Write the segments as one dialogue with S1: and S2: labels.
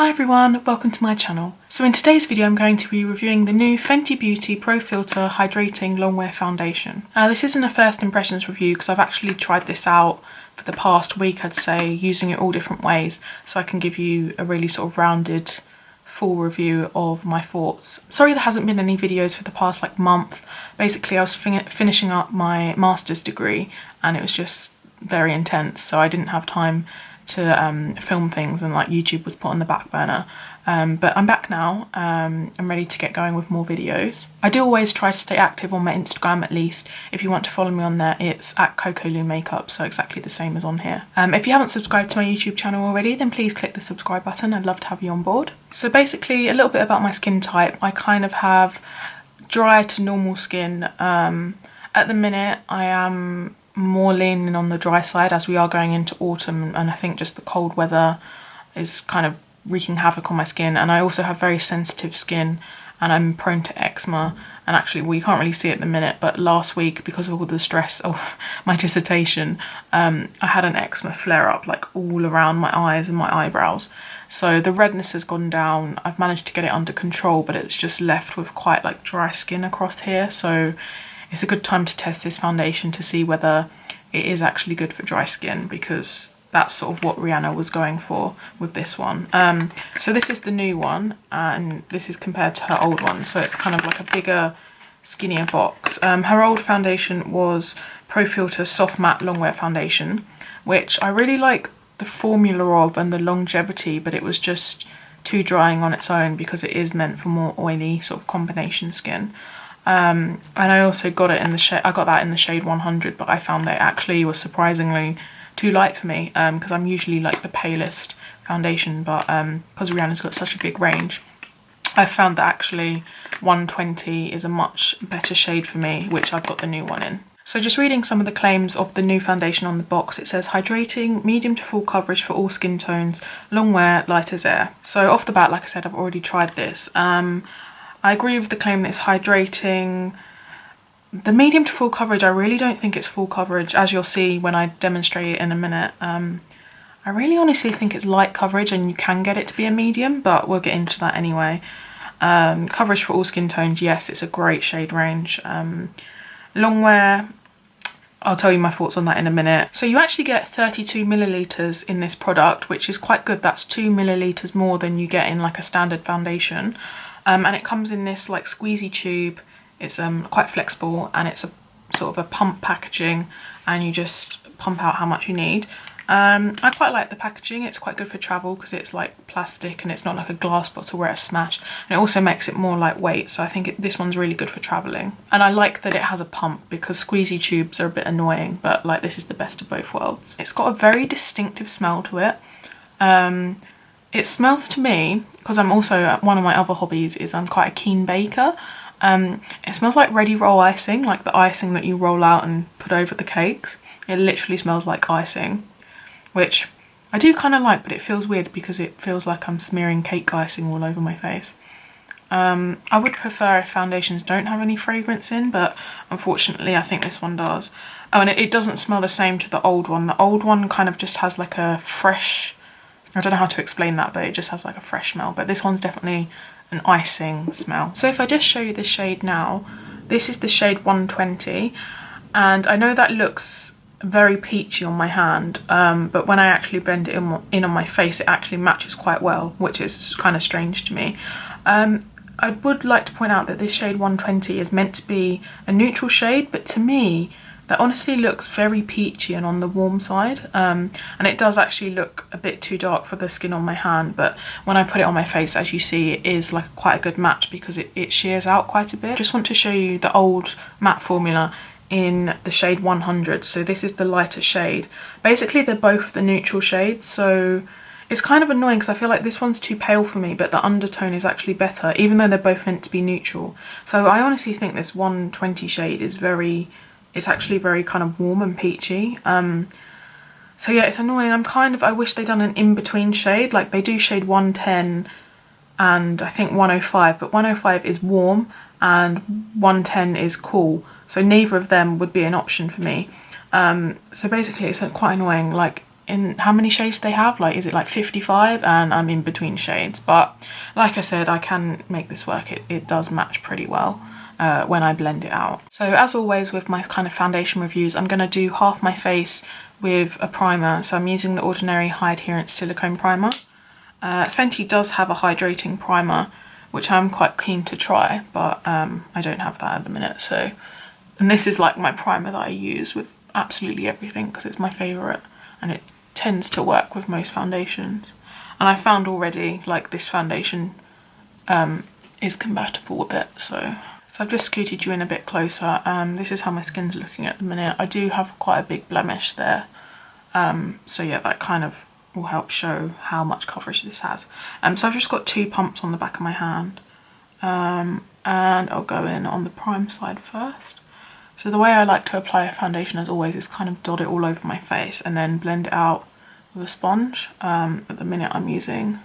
S1: Hi everyone, welcome to my channel. So in today's video I'm going to be reviewing the new Fenty Beauty Pro Filter Hydrating Longwear Foundation. This isn't a first impressions review because I've actually tried this out for the past week, I'd say, using it all different ways, so I can give you a really sort of rounded full review of my thoughts. Sorry there hasn't been any videos for the past month. Basically I was finishing up my master's degree and it was just very intense, so I didn't have time to film things, and YouTube was put on the back burner. But I'm back now. I'm ready to get going with more videos. I do always try to stay active on my Instagram, at least. If you want to follow me on there, it's at CocoLouMakeup, so exactly the same as on here. If you haven't subscribed to my YouTube channel already, then please click the subscribe button. I'd love to have you on board. So basically, a little bit about my skin type. I kind of have dry to normal skin. At the minute, I am more leaning on the dry side as we are going into autumn, and I think just the cold weather is kind of wreaking havoc on my skin. And I also have very sensitive skin and I'm prone to eczema, and actually, well, you can't really see it at the minute, but last week, because of all the stress of my dissertation, I had an eczema flare up all around my eyes and my eyebrows. So the redness has gone down. I've managed to get it under control, but it's just left with quite dry skin across here. So it's a good time to test this foundation to see whether it is actually good for dry skin, because that's sort of what Rihanna was going for with this one. So this is the new one, and this is compared to her old one. So it's kind of like a bigger, skinnier box. Her old foundation was Pro Filter Soft Matte Longwear Foundation, which I really like the formula of and the longevity, but it was just too drying on its own because it is meant for more oily sort of combination skin. And I also got it in the shade, I got that in the shade 100, but I found that it actually was surprisingly too light for me, because I'm usually the palest foundation, but because Rihanna's got such a big range, I found that actually 120 is a much better shade for me, which I've got the new one in. So just reading some of the claims of the new foundation on the box, it says hydrating, medium to full coverage for all skin tones, long wear, light as air. So off the bat, like I said, I've already tried this. I agree with the claim that it's hydrating. The medium to full coverage, I really don't think it's full coverage, as you'll see when I demonstrate it in a minute. I really honestly think it's light coverage, and you can get it to be a medium, but we'll get into that anyway. Coverage for all skin tones, yes, it's a great shade range. Long wear, I'll tell you my thoughts on that in a minute. So you actually get 32 millilitres in this product, which is quite good. That's 2 millilitres more than you get in a standard foundation. And it comes in this squeezy tube. It's quite flexible, and it's a sort of a pump packaging, and you just pump out how much you need. I quite like the packaging. It's quite good for travel because it's plastic and it's not like a glass bottle where it's smashed, and it also makes it more lightweight, so I think this one's really good for traveling. And I like that it has a pump, because squeezy tubes are a bit annoying, but this is the best of both worlds. It's got a very distinctive smell to it. It smells to me, because I'm also, one of my other hobbies is I'm quite a keen baker. It smells like ready roll icing, like the icing that you roll out and put over the cakes. It literally smells like icing, which I do kind of like, but it feels weird because it feels like I'm smearing cake icing all over my face. I would prefer if foundations don't have any fragrance in, but unfortunately I think this one does. Oh, and it doesn't smell the same to the old one. The old one kind of just has a fresh, I don't know how to explain that, but it just has a fresh smell. But this one's definitely an icing smell. So if I just show you the shade now, this is the shade 120, and I know that looks very peachy on my hand, but when I actually blend it in on my face, it actually matches quite well, which is kind of strange to me. I would like to point out that this shade 120 is meant to be a neutral shade, but to me that honestly looks very peachy and on the warm side, and it does actually look a bit too dark for the skin on my hand, but when I put it on my face, as you see, it is quite a good match because it shears out quite a bit. I just want to show you the old matte formula in the shade 100. So this is the lighter shade. Basically they're both the neutral shades, so it's kind of annoying because I feel like this one's too pale for me, but the undertone is actually better, even though they're both meant to be neutral. So I honestly think this 120 shade is it's actually very kind of warm and peachy. So yeah, it's annoying. I wish they'd done an in-between shade. They do shade 110 and I think 105, but 105 is warm and 110 is cool. So neither of them would be an option for me. So basically it's quite annoying. in how many shades they have. Like, is it like 55? And I'm in between shades, but like I said, I can make this work. It does match pretty well when I blend it out. So as always with my kind of foundation reviews, I'm going to do half my face with a primer. So I'm using the Ordinary High Adherence Silicone Primer. Fenty does have a hydrating primer, which I'm quite keen to try, but I don't have that at the minute. So, and this is like my primer that I use with absolutely everything because it's my favourite and it tends to work with most foundations. And I found already like this foundation is compatible with it. So I've just scooted you in a bit closer. This is how my skin's looking at the minute. I do have quite a big blemish there. So yeah, that kind of will help show how much coverage this has. So I've just got 2 pumps on the back of my hand, and I'll go in on the prime side first. So the way I like to apply a foundation as always is kind of dot it all over my face and then blend it out with a sponge. At the minute I'm using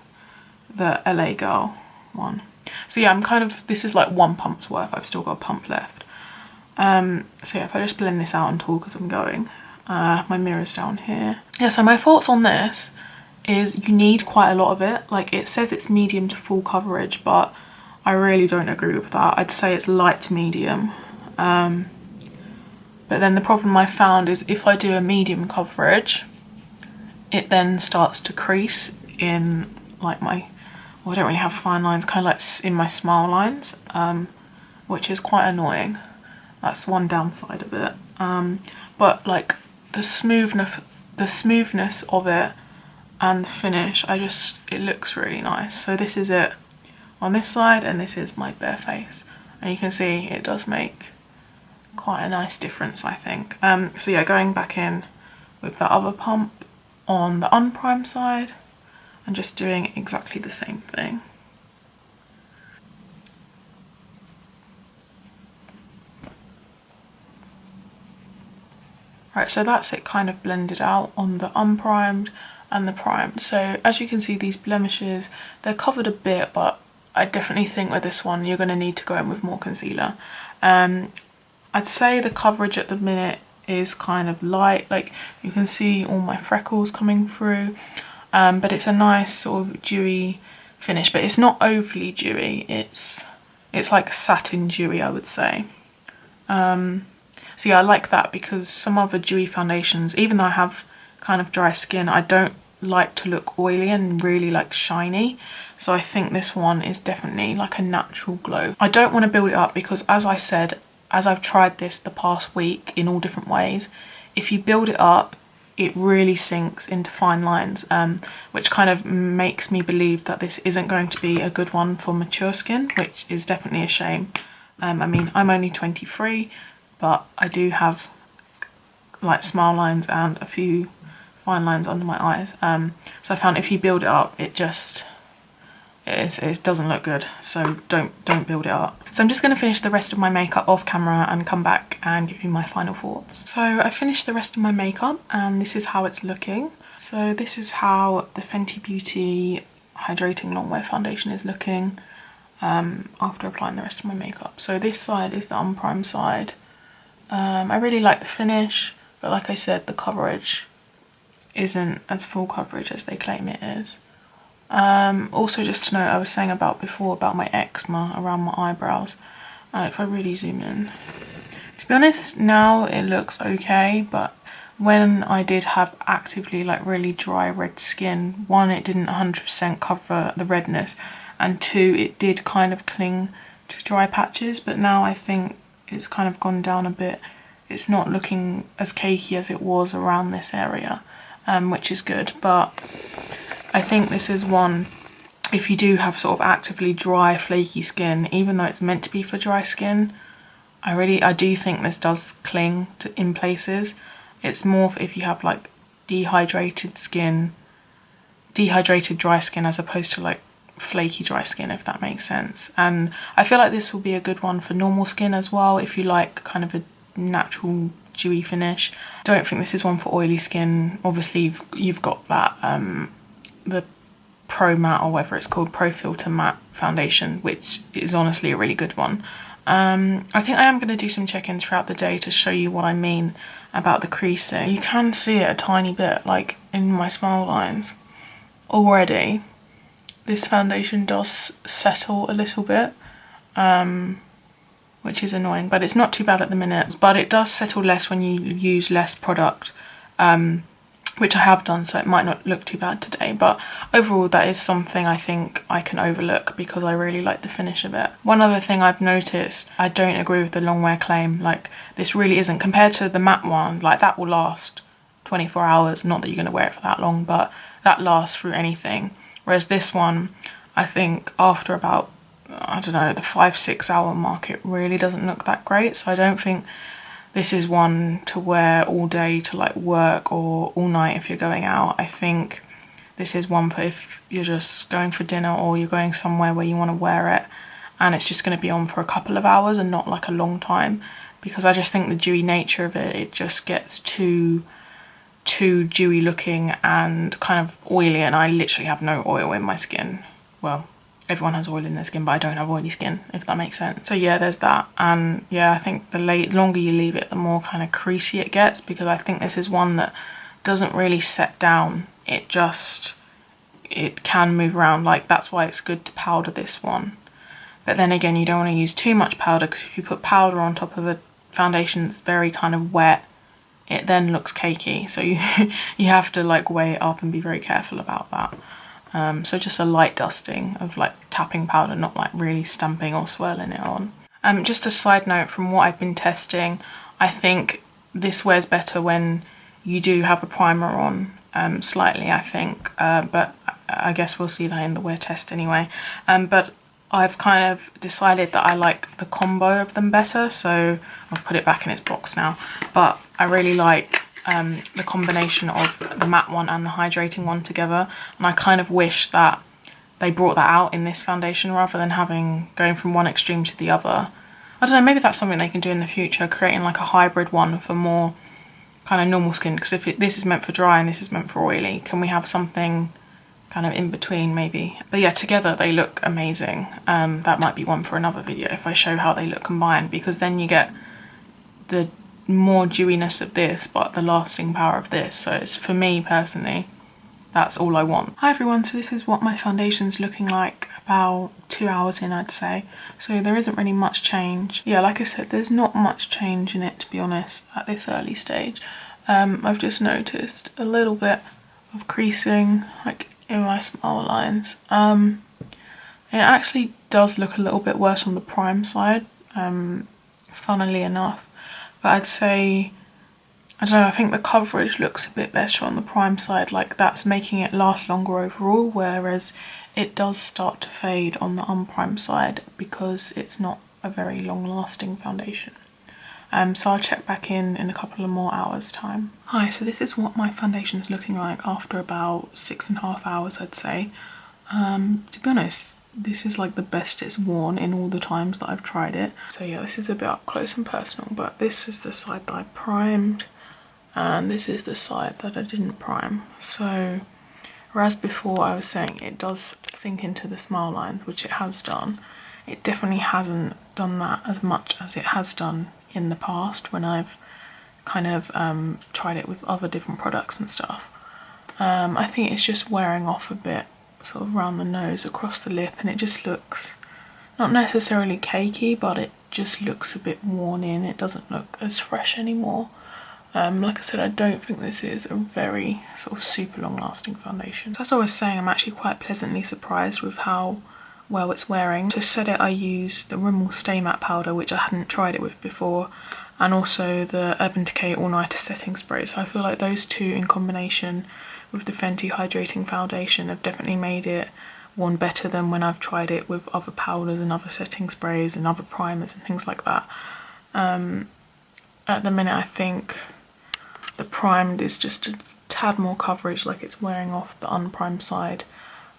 S1: the LA Girl one. So yeah, I'm kind of, this is like 1 pump's worth. I've still got a pump left. So yeah, if I just blend this out and talk as I'm going. My mirror's down here. Yeah, so my thoughts on this is you need quite a lot of it. Like, it says it's medium to full coverage, but I really don't agree with that. I'd say it's light to medium. But then the problem I found is if I do a medium coverage, it then starts to crease in like my, well, I don't really have fine lines, kind of like in my smile lines, which is quite annoying. That's one downside of it. But like the smoothness of it and the finish, it looks really nice. So this is it on this side and this is my bare face. And you can see it does make quite a nice difference, I think. So yeah, going back in with the other pump on the unprimed side and just doing exactly the same thing. Right, so that's it kind of blended out on the unprimed and the primed. So as you can see, these blemishes, they're covered a bit, but I definitely think with this one you're going to need to go in with more concealer. I'd say the coverage at the minute is kind of light, like you can see all my freckles coming through, but it's a nice sort of dewy finish, but it's not overly dewy. It's like satin dewy, I would say. So yeah, I like that because some other dewy foundations, even though I have kind of dry skin, I don't like to look oily and really like shiny. So I think this one is definitely like a natural glow. I don't want to build it up because, as I said, as I've tried this the past week in all different ways, if you build it up, it really sinks into fine lines, which kind of makes me believe that this isn't going to be a good one for mature skin, which is definitely a shame. I mean, I'm only 23, but I do have like smile lines and a few fine lines under my eyes. So I found if you build it up, it doesn't look good, so don't build it up. So I'm just going to finish the rest of my makeup off camera and come back and give you my final thoughts. So I finished the rest of my makeup and this is how it's looking. So this is how the Fenty Beauty Hydrating Longwear foundation is looking after applying the rest of my makeup. So this side is the unprimed side. I really like the finish, but like I said, the coverage isn't as full coverage as they claim it is. Also, just to note, I was saying before about my eczema around my eyebrows. If I really zoom in, to be honest, now it looks okay, but when I did have actively like really dry red skin, one, it didn't 100% cover the redness, and two, it did kind of cling to dry patches, but now I think it's kind of gone down a bit. It's not looking as cakey as it was around this area, which is good. But I think this is one, if you do have sort of actively dry, flaky skin, even though it's meant to be for dry skin, I do think this does cling in places. It's more if you have like dehydrated dry skin as opposed to like flaky dry skin, if that makes sense. And I feel like this will be a good one for normal skin as well, if you like kind of a natural dewy finish. Don't think this is one for oily skin. Obviously you've got that the Pro Matte, or whatever it's called, Pro Filter Matte foundation, which is honestly a really good one. I think I am going to do some check-ins throughout the day to show you what I mean about the creasing. You can see it a tiny bit, like in my smile lines. Already, this foundation does settle a little bit, which is annoying, but it's not too bad at the minute. But it does settle less when you use less product, which I have done, so it might not look too bad today. But overall, that is something I think I can overlook because I really like the finish of it. One other thing I've noticed, I don't agree with the Longwear claim. Like, this really isn't, compared to the matte one, like that will last 24 hours. Not that you're going to wear it for that long, but that lasts through anything. Whereas this one, I think after about, I don't know, the 5-6 hour mark, it really doesn't look that great. So I don't think this is one to wear all day to like work or all night if you're going out. I think this is one for if you're just going for dinner or you're going somewhere where you want to wear it and it's just going to be on for a couple of hours and not like a long time, because I just think the dewy nature of it, it just gets too dewy looking and kind of oily, and I literally have no oil in my skin. Well, everyone has oil in their skin, but I don't have oily skin, if that makes sense. So yeah, there's that. And yeah, I think the longer you leave it, the more kind of creasy it gets, because I think this is one that doesn't really set down. It can move around. Like, that's why it's good to powder this one. But then again, you don't want to use too much powder, because if you put powder on top of a foundation that's very kind of wet, it then looks cakey. So you have to like weigh it up and be very careful about that. So just a light dusting of like tapping powder, not like really stamping or swirling it on. Just a side note from what I've been testing, I think this wears better when you do have a primer on, slightly, I think, but I guess we'll see that in the wear test anyway. But I've kind of decided that I like the combo of them better, so I'll put it back in its box now. But I really like the combination of the matte one and the hydrating one together, and I kind of wish that they brought that out in this foundation rather than going from one extreme to the other. I don't know, maybe that's something they can do in the future, creating like a hybrid one for more kind of normal skin, because if this is meant for dry and this is meant for oily, can we have something kind of in between maybe? But yeah, together they look amazing. That might be one for another video if I show how they look combined, because then you get the more dewiness of this but the lasting power of this. So it's, for me personally, that's all I want. Hi everyone, so this is what my foundation's looking like about 2 hours in, I'd say. So there isn't really much change. Yeah, like I said, there's not much change in it, to be honest, at this early stage. I've just noticed a little bit of creasing like in my smile lines. It actually does look a little bit worse on the prime side, funnily enough. But I'd say, I don't know, I think the coverage looks a bit better on the prime side, like that's making it last longer overall, whereas it does start to fade on the unprimed side because it's not a very long lasting foundation. So I'll check back in a couple of more hours time. Hi, so this is what my foundation is looking like after about 6.5 hours, I'd say. To be honest, this is like the best it's worn in all the times that I've tried it. So yeah, this is a bit up close and personal, but this is the side that I primed and this is the side that I didn't prime. So whereas before I was saying it does sink into the smile lines, which it has done, it definitely hasn't done that as much as it has done in the past when I've kind of tried it with other different products and stuff. I think it's just wearing off a bit, sort of around the nose, across the lip, and it just looks not necessarily cakey, but it just looks a bit worn in. It doesn't look as fresh anymore. Like I said, I don't think this is a very sort of super long lasting foundation. So as I was saying, I'm actually quite pleasantly surprised with how well it's wearing. To set it, I used the Rimmel Stay Matte powder, which I hadn't tried it with before, and also the Urban Decay All Nighter setting spray. So I feel like those two in combination with the Fenty Hydrating foundation have definitely made it one better than when I've tried it with other powders and other setting sprays and other primers and things like that. At the minute, I think the primed is just a tad more coverage, like it's wearing off the unprimed side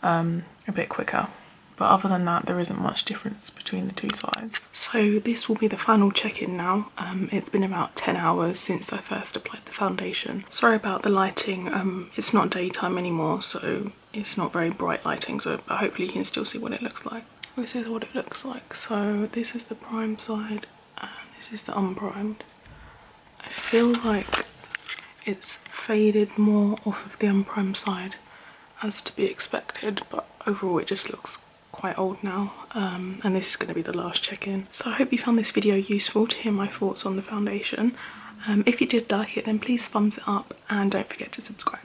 S1: a bit quicker. But other than that, there isn't much difference between the two sides. So this will be the final check-in now. It's been about 10 hours since I first applied the foundation. Sorry about the lighting. It's not daytime anymore, so it's not very bright lighting, so hopefully you can still see what it looks like. This is what it looks like. So this is the prime side and this is the unprimed. I feel like it's faded more off of the unprimed side, as to be expected, but overall it just looks quite old now. And this is going to be the last check-in. So I hope you found this video useful to hear my thoughts on the foundation. If you did like it, then please thumbs it up and don't forget to subscribe.